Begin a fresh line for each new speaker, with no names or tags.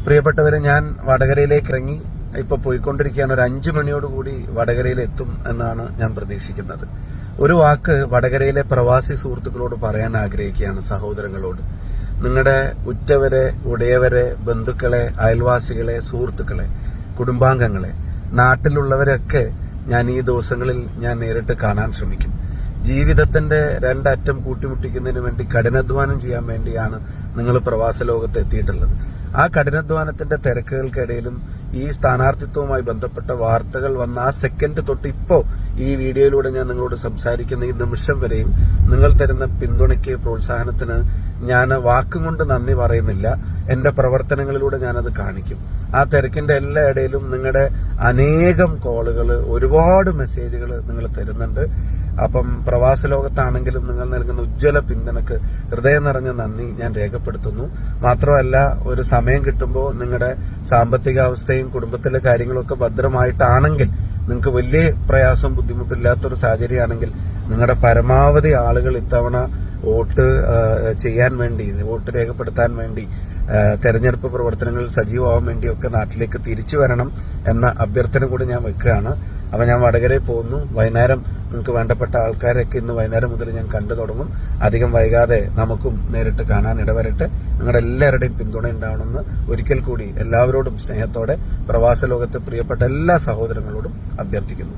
പ്രിയപ്പെട്ടവരെ, ഞാൻ വടകരയിലേക്ക് ഇറങ്ങി ഇപ്പൊ പോയിക്കൊണ്ടിരിക്കുകയാണ്. ഒരു 5 മണിയോടുകൂടി വടകരയിൽ എത്തും എന്നാണ് ഞാൻ പ്രതീക്ഷിക്കുന്നത്. ഒരു വാക്ക് വടകരയിലെ പ്രവാസി സുഹൃത്തുക്കളോട് പറയാൻ ആഗ്രഹിക്കുകയാണ്. സഹോദരങ്ങളോട്, നിങ്ങളുടെ ഉറ്റവരെ, ഉടയവരെ, ബന്ധുക്കളെ, അയൽവാസികളെ, സുഹൃത്തുക്കളെ, കുടുംബാംഗങ്ങളെ, നാട്ടിലുള്ളവരൊക്കെ ഞാൻ ഈ ദിവസങ്ങളിൽ ഞാൻ നേരിട്ട് കാണാൻ ശ്രമിക്കും. ജീവിതത്തിന്റെ രണ്ടറ്റം കൂട്ടിമുട്ടിക്കുന്നതിന് വേണ്ടി കഠിനാധ്വാനം ചെയ്യാൻ വേണ്ടിയാണ് നിങ്ങൾ പ്രവാസ ലോകത്ത് എത്തിയിട്ടുള്ളത്. ആ കഠിനാധ്വാനത്തിന്റെ തിരക്കുകൾക്കിടയിലും ഈ സ്ഥാനാർത്ഥിത്വവുമായി ബന്ധപ്പെട്ട വാർത്തകൾ വന്ന ആ സെക്കൻഡ് തൊട്ട് ഇപ്പോ ഈ വീഡിയോയിലൂടെ ഞാൻ നിങ്ങളോട് സംസാരിക്കുന്ന ഈ നിമിഷം വരെയും നിങ്ങൾ തരുന്ന പിന്തുണയ്ക്ക്, പ്രോത്സാഹനത്തിന് ഞാൻ വാക്കും കൊണ്ട് നന്ദി പറയുന്നില്ല. എന്റെ പ്രവർത്തനങ്ങളിലൂടെ ഞാനത് കാണിക്കും. ആ തിരക്കിന്റെ എല്ലാ ഇടയിലും നിങ്ങളുടെ അനേകം കോളുകൾ, ഒരുപാട് മെസ്സേജുകൾ നിങ്ങൾ തരുന്നുണ്ട്. അപ്പം പ്രവാസ ലോകത്താണെങ്കിലും നിങ്ങൾ നൽകുന്ന ഉജ്ജ്വല പിന്തുണക്ക് ഹൃദയം നിറഞ്ഞ നന്ദി ഞാൻ രേഖപ്പെടുത്തുന്നു. മാത്രമല്ല, ഒരു സമയം കിട്ടുമ്പോൾ നിങ്ങളുടെ സാമ്പത്തികാവസ്ഥയും കുടുംബത്തിലെ കാര്യങ്ങളൊക്കെ ഭദ്രമായിട്ടാണെങ്കിൽ, നിങ്ങൾക്ക് വലിയ പ്രയാസം, ബുദ്ധിമുട്ടില്ലാത്തൊരു സാഹചര്യമാണെങ്കിൽ, നിങ്ങളുടെ പരമാവധി ആളുകൾ ഇത്തവണ വോട്ട് ചെയ്യാൻ വേണ്ടി, വോട്ട് രേഖപ്പെടുത്താൻ വേണ്ടി, തെരഞ്ഞെടുപ്പ് പ്രവർത്തനങ്ങളിൽ സജീവമാവാൻ വേണ്ടിയൊക്കെ നാട്ടിലേക്ക് തിരിച്ചു വരണം എന്ന അഭ്യർത്ഥന കൂടി ഞാൻ വെക്കുകയാണ്. അപ്പൊ ഞാൻ വടകരയിൽ പോകുന്നു. വൈകുന്നേരം നിങ്ങൾക്ക് വേണ്ടപ്പെട്ട ആൾക്കാരൊക്കെ ഇന്ന് വൈകുന്നേരം മുതൽ ഞാൻ കണ്ടു തുടങ്ങും. അധികം വൈകാതെ നമുക്കും നേരിട്ട് കാണാൻ ഇടവരട്ടെ. നിങ്ങളുടെ എല്ലാവരുടെയും പിന്തുണ ഉണ്ടാവണമെന്ന് ഒരിക്കൽ കൂടി എല്ലാവരോടും സ്നേഹത്തോടെ പ്രവാസ ലോകത്ത് പ്രിയപ്പെട്ട എല്ലാ സഹോദരങ്ങളോടും അഭ്യർത്ഥിക്കുന്നു.